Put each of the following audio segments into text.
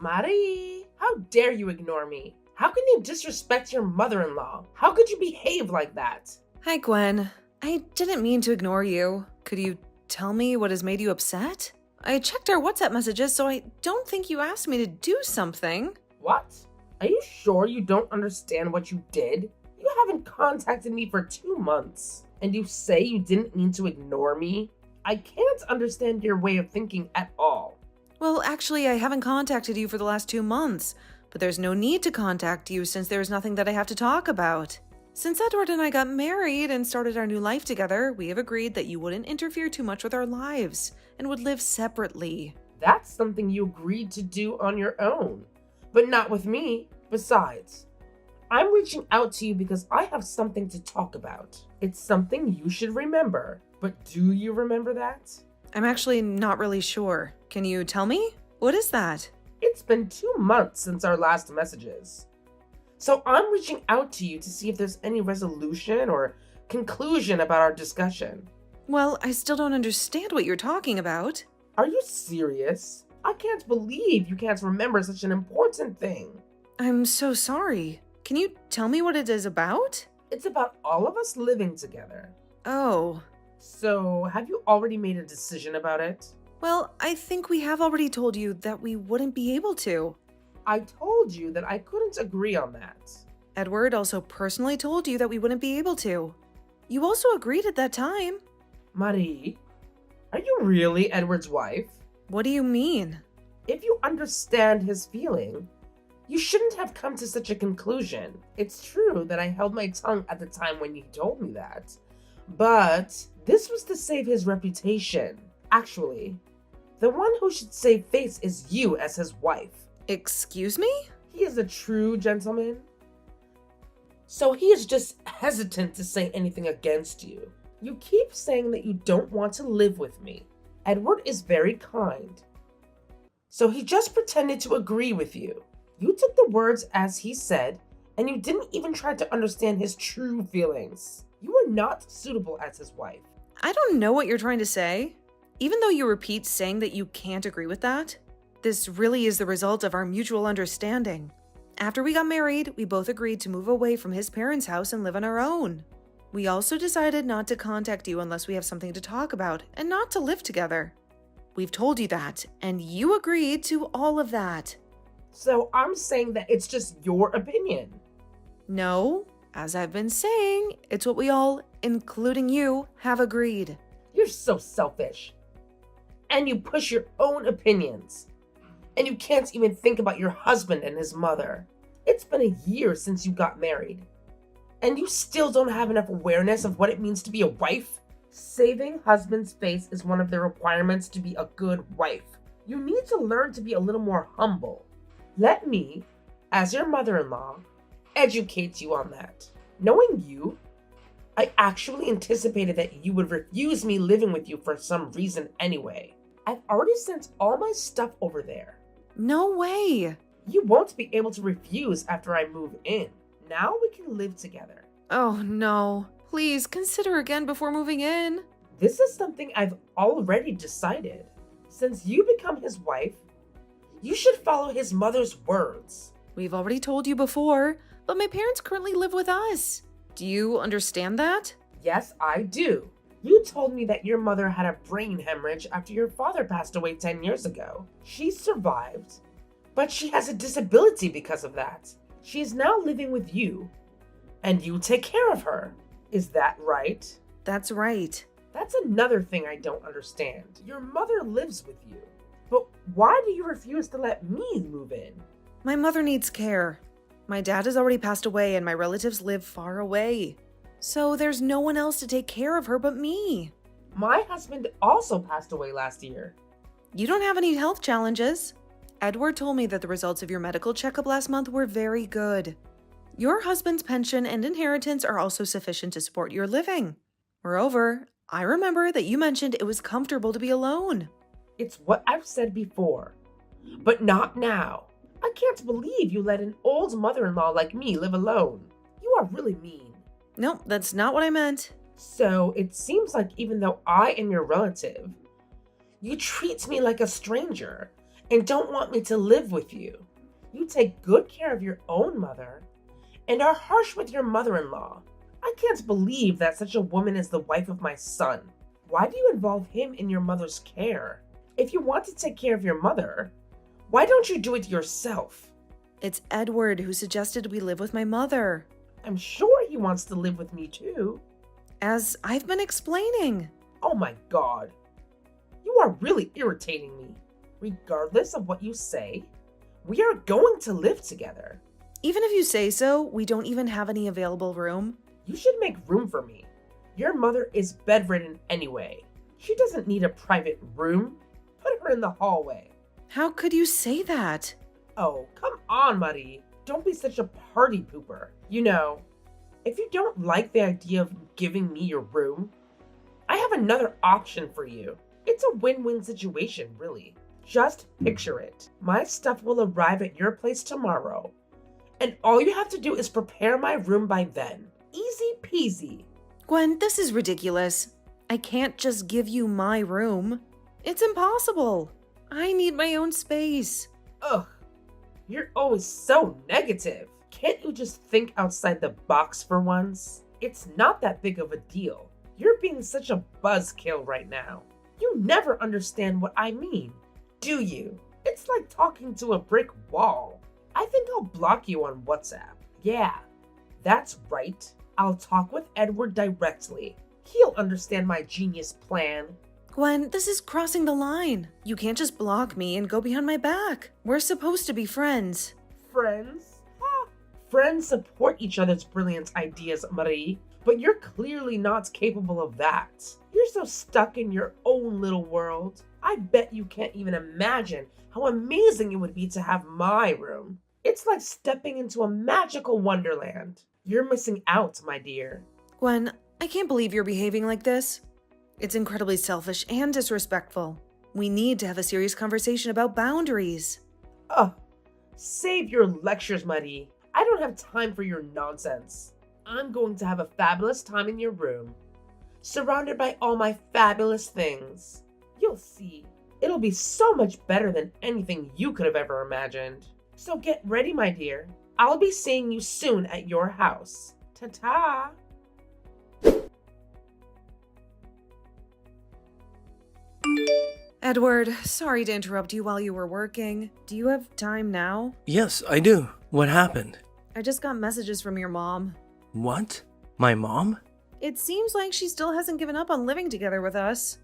Marie, how dare you ignore me? How can you disrespect your mother-in-law? How could you behave like that? Hi, Gwen. I didn't mean to ignore you. Could you tell me what has made you upset? I checked our WhatsApp messages, so I don't think you asked me to do something. What? Are you sure you don't understand what you did? You haven't contacted me for 2 months, and you say you didn't mean to ignore me? I can't understand your way of thinking at all. Well, actually, I haven't contacted you for the last 2 months, but there's no need to contact you since there's nothing that I have to talk about. Since Edward and I got married and started our new life together, we have agreed that you wouldn't interfere too much with our lives and would live separately. That's something you agreed to do on your own, but not with me. Besides, I'm reaching out to you because I have something to talk about. It's something you should remember, but do you remember that? I'm actually not really sure. Can you tell me? What is that? It's been 2 months since our last messages. So I'm reaching out to you to see if there's any resolution or conclusion about our discussion. Well, I still don't understand what you're talking about. Are you serious? I can't believe you can't remember such an important thing. I'm so sorry. Can you tell me what it is about? It's about all of us living together. Oh. So, have you already made a decision about it? Well, I think we have already told you that we wouldn't be able to. I told you that I couldn't agree on that. Edward also personally told you that we wouldn't be able to. You also agreed at that time. Marie, are you really Edward's wife? What do you mean? If you understand his feeling, you shouldn't have come to such a conclusion. It's true that I held my tongue at the time when you told me that, but this was to save his reputation. Actually, the one who should save face is you as his wife. Excuse me? He is a true gentleman, so he is just hesitant to say anything against you. You keep saying that you don't want to live with me. Edward is very kind, so he just pretended to agree with you. You took the words as he said, and you didn't even try to understand his true feelings. You are not suitable as his wife. I don't know what you're trying to say. Even though you repeat saying that you can't agree with that, this really is the result of our mutual understanding. After we got married, we both agreed to move away from his parents' house and live on our own. We also decided not to contact you unless we have something to talk about and not to live together. We've told you that, and you agreed to all of that. So I'm saying that it's just your opinion. No, as I've been saying, it's what we all, including you, have agreed. You're so selfish. And you push your own opinions. And you can't even think about your husband and his mother. It's been a year since you got married. And you still don't have enough awareness of what it means to be a wife? Saving husband's face is one of the requirements to be a good wife. You need to learn to be a little more humble. Let me, as your mother-in-law, educate you on that. Knowing you, I actually anticipated that you would refuse me living with you for some reason anyway. I've already sent all my stuff over there. No way. You won't be able to refuse after I move in. Now we can live together. Oh no. Please consider again before moving in. This is something I've already decided. Since you become his wife, you should follow his mother's words. We've already told you before, but my parents currently live with us. Do you understand that? Yes, I do. You told me that your mother had a brain hemorrhage after your father passed away 10 years ago. She survived, but she has a disability because of that. She is now living with you, and you take care of her. Is that right? That's right. That's another thing I don't understand. Your mother lives with you, but why do you refuse to let me move in? My mother needs care. My dad has already passed away and my relatives live far away. So there's no one else to take care of her but me. My husband also passed away last year. You don't have any health challenges. Edward told me that the results of your medical checkup last month were very good. Your husband's pension and inheritance are also sufficient to support your living. Moreover, I remember that you mentioned it was comfortable to be alone. It's what I've said before, but not now. I can't believe you let an old mother-in-law like me live alone. You are really mean. Nope, that's not what I meant. So it seems like even though I am your relative, you treat me like a stranger and don't want me to live with you. You take good care of your own mother and are harsh with your mother-in-law. I can't believe that such a woman is the wife of my son. Why do you involve him in your mother's care? If you want to take care of your mother, why don't you do it yourself? It's Edward who suggested we live with my mother. I'm sure he wants to live with me too. As I've been explaining. Oh my God. You are really irritating me. Regardless of what you say, we are going to live together. Even if you say so, we don't even have any available room. You should make room for me. Your mother is bedridden anyway. She doesn't need a private room. Put her in the hallway. How could you say that? Oh, come on, Marie. Don't be such a party pooper. You know, if you don't like the idea of giving me your room, I have another option for you. It's a win-win situation, really. Just picture it. My stuff will arrive at your place tomorrow, and all you have to do is prepare my room by then. Easy peasy. Gwen, this is ridiculous. I can't just give you my room. It's impossible. I need my own space. Ugh, you're always so negative. Can't you just think outside the box for once? It's not that big of a deal. You're being such a buzzkill right now. You never understand what I mean, do you? It's like talking to a brick wall. I think I'll block you on WhatsApp. Yeah, that's right. I'll talk with Edward directly. He'll understand my genius plan. Gwen, this is crossing the line. You can't just block me and go behind my back. We're supposed to be friends. Friends? Ah, friends support each other's brilliant ideas, Marie. But you're clearly not capable of that. You're so stuck in your own little world. I bet you can't even imagine how amazing it would be to have my room. It's like stepping into a magical wonderland. You're missing out, my dear. Gwen, I can't believe you're behaving like this. It's incredibly selfish and disrespectful. We need to have a serious conversation about boundaries. Ugh, save your lectures, Marie. I don't have time for your nonsense. I'm going to have a fabulous time in your room, surrounded by all my fabulous things. You'll see. It'll be so much better than anything you could have ever imagined. So get ready, my dear. I'll be seeing you soon at your house. Ta-ta! Edward, sorry to interrupt you while you were working. Do you have time now? Yes, I do. What happened? I just got messages from your mom. What? My mom? It seems like she still hasn't given up on living together with us.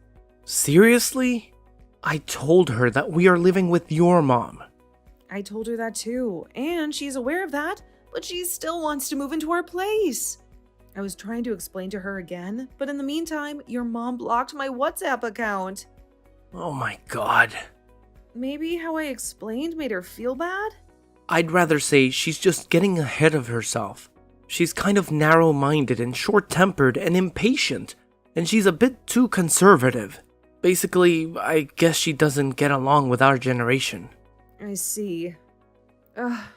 Seriously? I told her that we are living with your mom. I told her that too, and she's aware of that, but she still wants to move into our place. I was trying to explain to her again, but in the meantime, your mom blocked my WhatsApp account. Oh my God. Maybe how I explained made her feel bad? I'd rather say she's just getting ahead of herself. She's kind of narrow-minded and short-tempered and impatient, and she's a bit too conservative. Basically, I guess she doesn't get along with our generation. I see.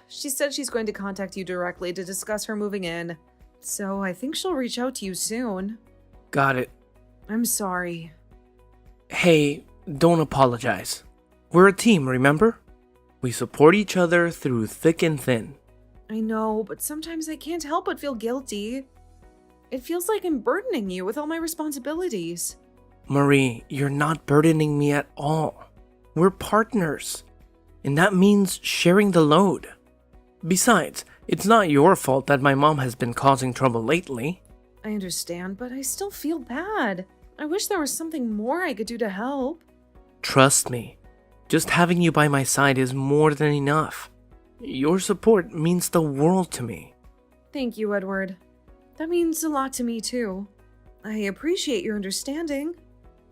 She said she's going to contact you directly to discuss her moving in, so I think she'll reach out to you soon. Got it. I'm sorry. Hey, don't apologize. We're a team, remember? We support each other through thick and thin. I know, but sometimes I can't help but feel guilty. It feels like I'm burdening you with all my responsibilities. Marie, you're not burdening me at all. We're partners, and that means sharing the load. Besides, it's not your fault that my mom has been causing trouble lately. I understand, but I still feel bad. I wish there was something more I could do to help. Trust me, just having you by my side is more than enough. Your support means the world to me. Thank you, Edward. That means a lot to me, too. I appreciate your understanding.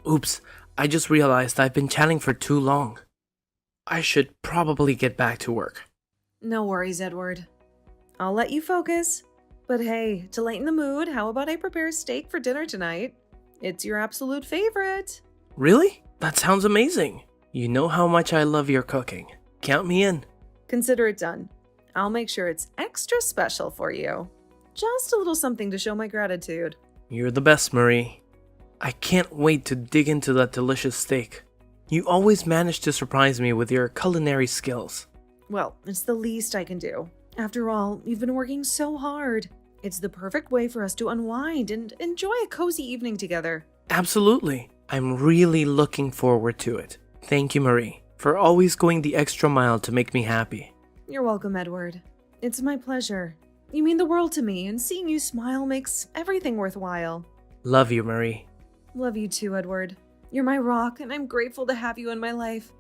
Oops, I just realized I've been chatting for too long. I should probably get back to work. No worries, Edward. I'll let you focus. But hey, to lighten the mood, how about I prepare a steak for dinner tonight? It's your absolute favorite. Really? That sounds amazing. You know how much I love your cooking. Count me in. Consider it done. I'll make sure it's extra special for you. Just a little something to show my gratitude. You're the best, Marie. I can't wait to dig into that delicious steak. You always manage to surprise me with your culinary skills. Well, it's the least I can do. After all, you've been working so hard. It's the perfect way for us to unwind and enjoy a cozy evening together. Absolutely. I'm really looking forward to it. Thank you, Marie, for always going the extra mile to make me happy. You're welcome, Edward. It's my pleasure. You mean the world to me, and seeing you smile makes everything worthwhile. Love you, Marie. Love you too, Edward. You're my rock, and I'm grateful to have you in my life.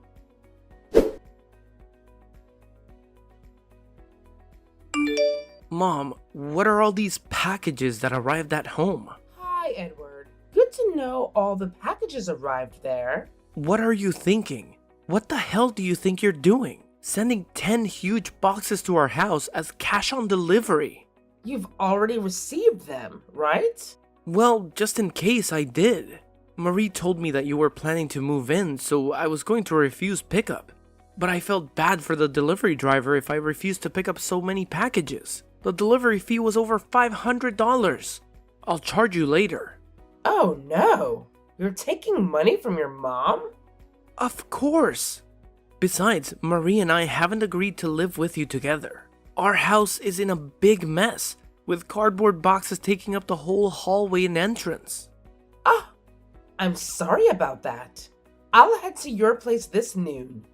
Mom, what are all these packages that arrived at home? Hi, Edward. Good to know all the packages arrived there. What are you thinking? What the hell do you think you're doing? Sending 10 huge boxes to our house as cash on delivery. You've already received them, right? Well, just in case I did. Marie told me that you were planning to move in, so I was going to refuse pickup. But I felt bad for the delivery driver if I refused to pick up so many packages. The delivery fee was over $500. I'll charge you later. Oh no! You're taking money from your mom? Of course! Besides, Marie and I haven't agreed to live with you together. Our house is in a big mess, with cardboard boxes taking up the whole hallway and entrance. Ah! I'm sorry about that. I'll head to your place this noon.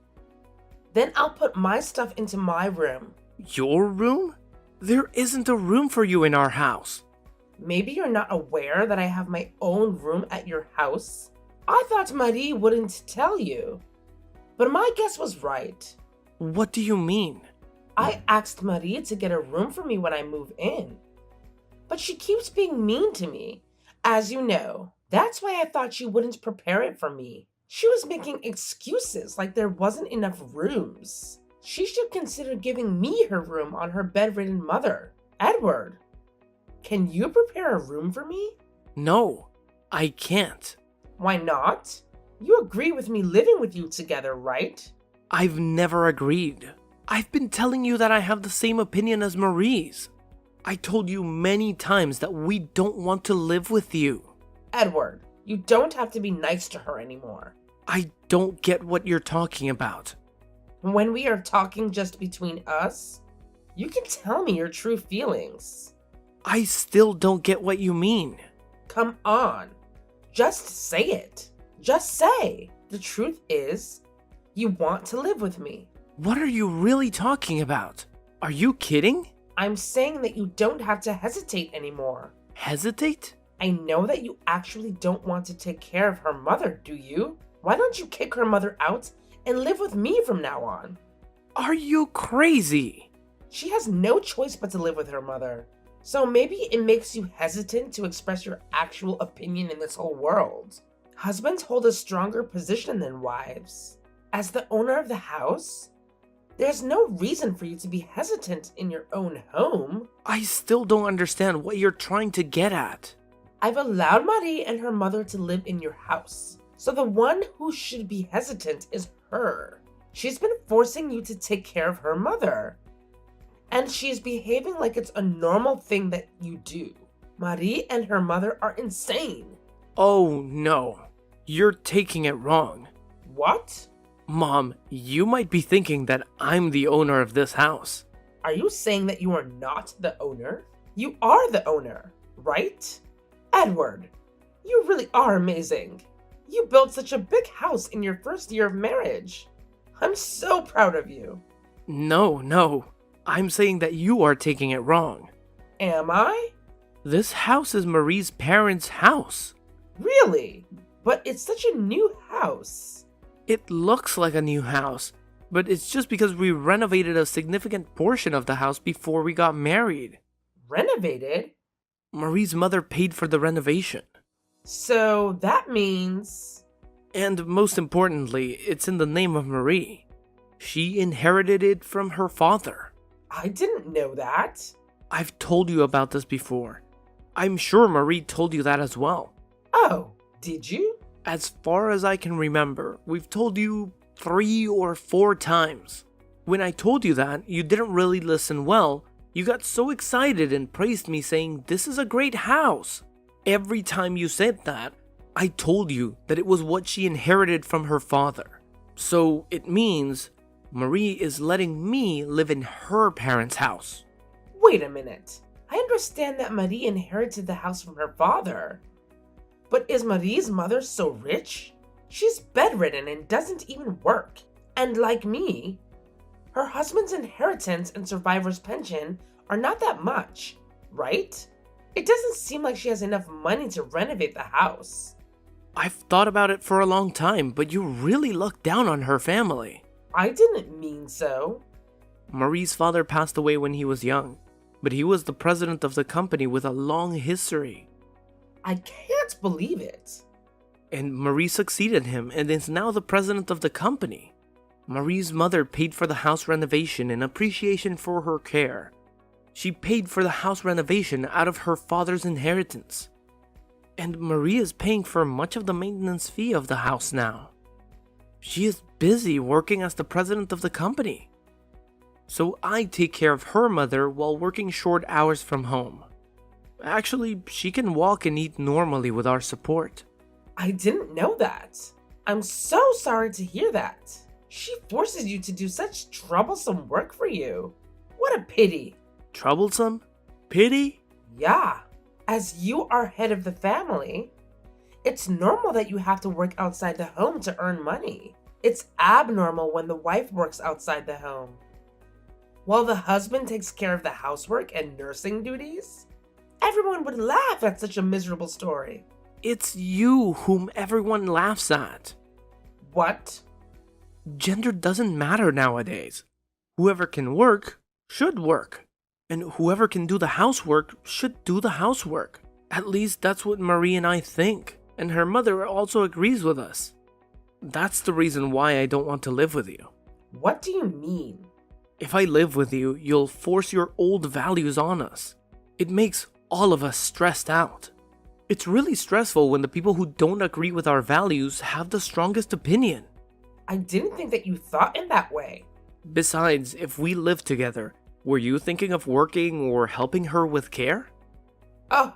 Then I'll put my stuff into my room. Your room? There isn't a room for you in our house. Maybe you're not aware that I have my own room at your house? I thought Marie wouldn't tell you. But my guess was right. What do you mean? I asked Marie to get a room for me when I move in. But she keeps being mean to me, as you know. That's why I thought she wouldn't prepare it for me. She was making excuses like there wasn't enough rooms. She should consider giving me her room on her bedridden mother. Edward, can you prepare a room for me? No, I can't. Why not? You agree with me living with you together, right? I've never agreed. I've been telling you that I have the same opinion as Marie's. I told you many times that we don't want to live with you. Edward, you don't have to be nice to her anymore. I don't get what you're talking about. When we are talking just between us, you can tell me your true feelings. I still don't get what you mean. Come on, just say it. Just say, the truth is, you want to live with me. What are you really talking about? Are you kidding? I'm saying that you don't have to hesitate anymore. Hesitate? I know that you actually don't want to take care of her mother, do you? Why don't you kick her mother out and live with me from now on? Are you crazy? She has no choice but to live with her mother. So maybe it makes you hesitant to express your actual opinion in this whole world. Husbands hold a stronger position than wives. As the owner of the house, there's no reason for you to be hesitant in your own home. I still don't understand what you're trying to get at. I've allowed Marie and her mother to live in your house. So the one who should be hesitant is her. She's been forcing you to take care of her mother. And she's behaving like it's a normal thing that you do. Marie and her mother are insane. Oh no, you're taking it wrong. What? Mom, you might be thinking that I'm the owner of this house. Are you saying that you are not the owner? You are the owner, right? Edward, you really are amazing. You built such a big house in your first year of marriage. I'm so proud of you. No. I'm saying that you are taking it wrong. Am I? This house is Marie's parents' house. Really? But it's such a new house. It looks like a new house, but it's just because we renovated a significant portion of the house before we got married. Renovated? Marie's mother paid for the renovation. So that means... And most importantly, it's in the name of Marie. She inherited it from her father. I didn't know that. I've told you about this before. I'm sure Marie told you that as well. Oh, did you? As far as I can remember, we've told you 3 or 4 times. When I told you that, you didn't really listen well. You got so excited and praised me saying, "This is a great house." Every time you said that, I told you that it was what she inherited from her father. So it means Marie is letting me live in her parents' house. Wait a minute. I understand that Marie inherited the house from her father. But is Marie's mother so rich? She's bedridden and doesn't even work. And like me, her husband's inheritance and survivor's pension are not that much, right? It doesn't seem like she has enough money to renovate the house. I've thought about it for a long time, but you really look down on her family. I didn't mean so. Marie's father passed away when he was young, but he was the president of the company with a long history. I can't believe it. And Marie succeeded him and is now the president of the company. Marie's mother paid for the house renovation in appreciation for her care. She paid for the house renovation out of her father's inheritance. And Marie is paying for much of the maintenance fee of the house now. She is busy working as the president of the company. So I take care of her mother while working short hours from home. Actually, she can walk and eat normally with our support. I didn't know that. I'm so sorry to hear that. She forces you to do such troublesome work for you. What a pity. Troublesome? Pity? Yeah. As you are head of the family, it's normal that you have to work outside the home to earn money. It's abnormal when the wife works outside the home, while the husband takes care of the housework and nursing duties. Everyone would laugh at such a miserable story. It's you whom everyone laughs at. What? Gender doesn't matter nowadays. Whoever can work should work. And whoever can do the housework should do the housework. At least that's what Marie and I think. And her mother also agrees with us. That's the reason why I don't want to live with you. What do you mean? If I live with you, you'll force your old values on us. It makes all of us stressed out. It's really stressful when the people who don't agree with our values have the strongest opinion. I didn't think that you thought in that way. Besides, if we live together, were you thinking of working or helping her with care? Oh,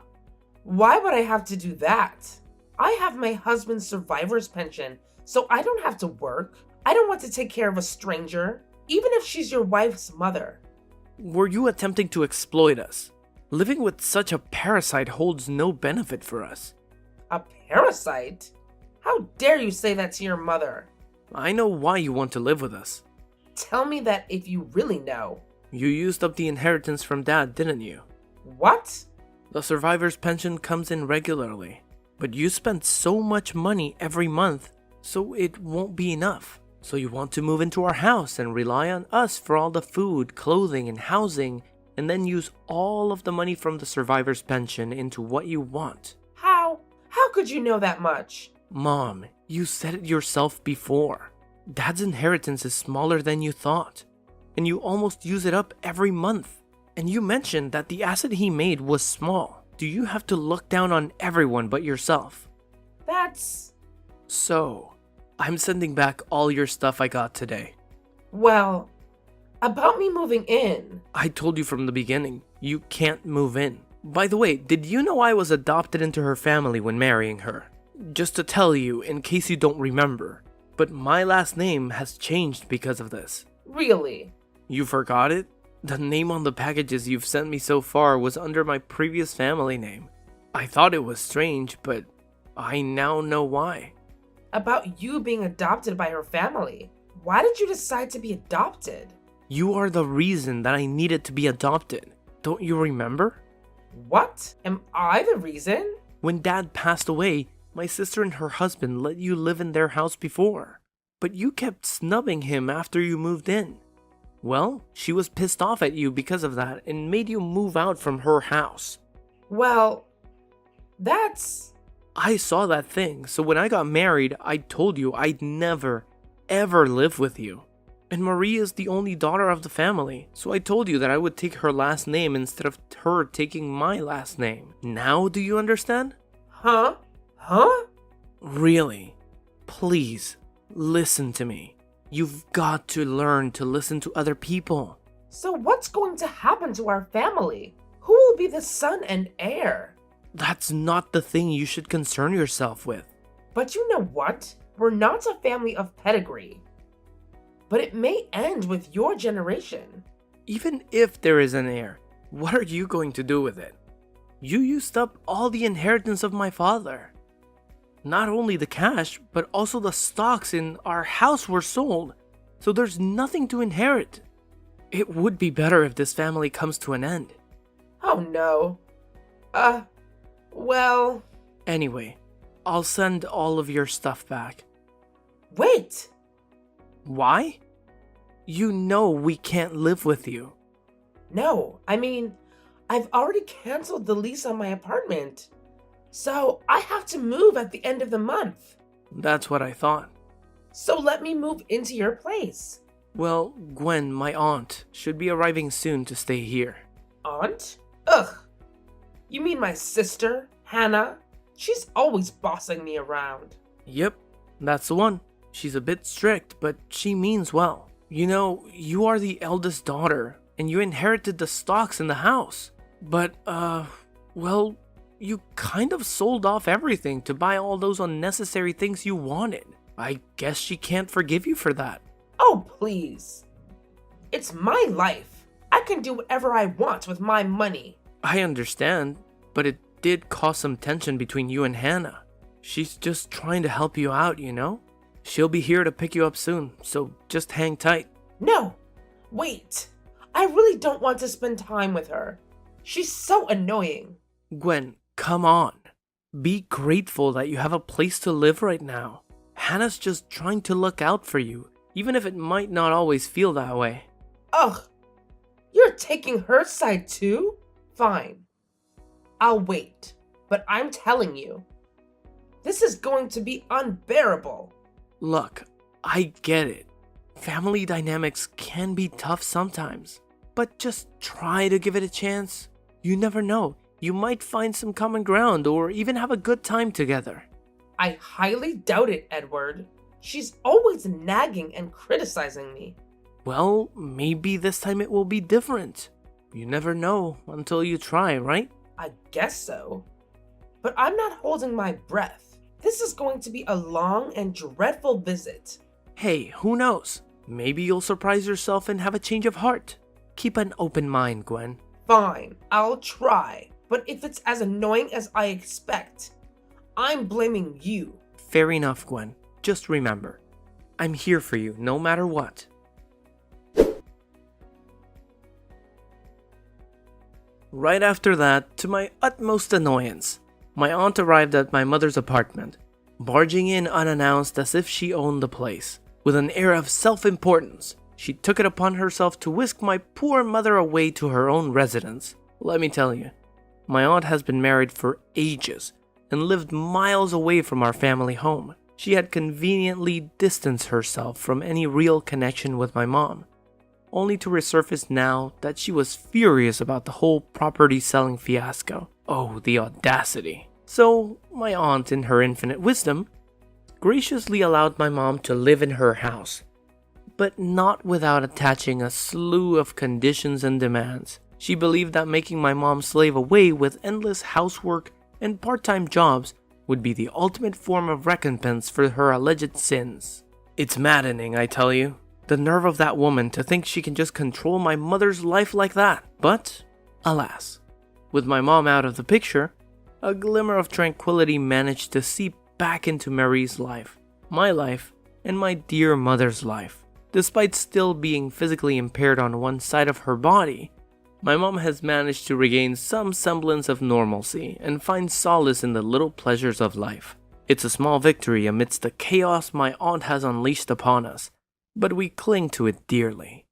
why would I have to do that? I have my husband's survivor's pension, so I don't have to work. I don't want to take care of a stranger, even if she's your wife's mother. Were you attempting to exploit us? Living with such a parasite holds no benefit for us. A parasite? How dare you say that to your mother? I know why you want to live with us. Tell me that if you really know. You used up the inheritance from Dad, didn't you? What? The survivor's pension comes in regularly, but you spend so much money every month, so it won't be enough. So you want to move into our house and rely on us for all the food, clothing, and housing, and then use all of the money from the survivor's pension into what you want. How? How could you know that much? Mom, you said it yourself before. Dad's inheritance is smaller than you thought, and you almost use it up every month. And you mentioned that the asset he made was small. Do you have to look down on everyone but yourself? That's... So, I'm sending back all your stuff I got today. Well, about me moving in. I told you from the beginning, you can't move in. By the way, did you know I was adopted into her family when marrying her? Just to tell you, in case you don't remember. But my last name has changed because of this. Really? You forgot it? The name on the packages you've sent me so far was under my previous family name. I thought it was strange, but I now know why. About you being adopted by her family. Why did you decide to be adopted? You are the reason that I needed to be adopted. Don't you remember? What? Am I the reason? When Dad passed away, my sister and her husband let you live in their house before. But you kept snubbing him after you moved in. Well, she was pissed off at you because of that and made you move out from her house. Well, that's... I saw that thing, so when I got married, I told you I'd never, ever live with you. And Marie is the only daughter of the family, so I told you that I would take her last name instead of her taking my last name. Now do you understand? Huh? Huh? Really? Please, listen to me. You've got to learn to listen to other people. So what's going to happen to our family? Who will be the son and heir? That's not the thing you should concern yourself with. But you know what? We're not a family of pedigree. But it may end with your generation. Even if there is an heir, what are you going to do with it? You used up all the inheritance of my father. Not only the cash, but also the stocks in our house were sold, so there's nothing to inherit. It would be better if this family comes to an end. Oh no. Well... Anyway, I'll send all of your stuff back. Wait! Why? You know we can't live with you. No, I mean, I've already canceled the lease on my apartment. So I have to move at the end of the month. That's what I thought. So let me move into your place. Well, Gwen, my aunt, should be arriving soon to stay here. Aunt? Ugh. You mean my sister, Hannah? She's always bossing me around. Yep, that's the one. She's a bit strict, but she means well. You know, you are the eldest daughter, and you inherited the stocks in the house. But, well, you kind of sold off everything to buy all those unnecessary things you wanted. I guess she can't forgive you for that. Oh, please. It's my life. I can do whatever I want with my money. I understand, but it did cause some tension between you and Hannah. She's just trying to help you out, you know? She'll be here to pick you up soon, so just hang tight. No, wait. I really don't want to spend time with her. She's so annoying. Gwen, come on. Be grateful that you have a place to live right now. Hannah's just trying to look out for you, even if it might not always feel that way. Ugh, you're taking her side too? Fine. I'll wait, but I'm telling you, this is going to be unbearable. Look, I get it. Family dynamics can be tough sometimes, but just try to give it a chance. You never know, you might find some common ground or even have a good time together. I highly doubt it, Edward. She's always nagging and criticizing me. Well, maybe this time it will be different. You never know until you try, right? I guess so. But I'm not holding my breath. This is going to be a long and dreadful visit. Hey, who knows? Maybe you'll surprise yourself and have a change of heart. Keep an open mind, Gwen. Fine, I'll try. But if it's as annoying as I expect, I'm blaming you. Fair enough, Gwen. Just remember, I'm here for you no matter what. Right after that, to my utmost annoyance, my aunt arrived at my mother's apartment, barging in unannounced as if she owned the place. With an air of self-importance, she took it upon herself to whisk my poor mother away to her own residence. Let me tell you, my aunt has been married for ages and lived miles away from our family home. She had conveniently distanced herself from any real connection with my mom, only to resurface now that she was furious about the whole property selling fiasco. Oh, the audacity. So, my aunt, in her infinite wisdom, graciously allowed my mom to live in her house, but not without attaching a slew of conditions and demands. She believed that making my mom slave away with endless housework and part-time jobs would be the ultimate form of recompense for her alleged sins. It's maddening, I tell you. The nerve of that woman to think she can just control my mother's life like that. But, alas, with my mom out of the picture, a glimmer of tranquility managed to seep back into Marie's life, my life, and my dear mother's life. Despite still being physically impaired on one side of her body, my mom has managed to regain some semblance of normalcy and find solace in the little pleasures of life. It's a small victory amidst the chaos my aunt has unleashed upon us, but we cling to it dearly.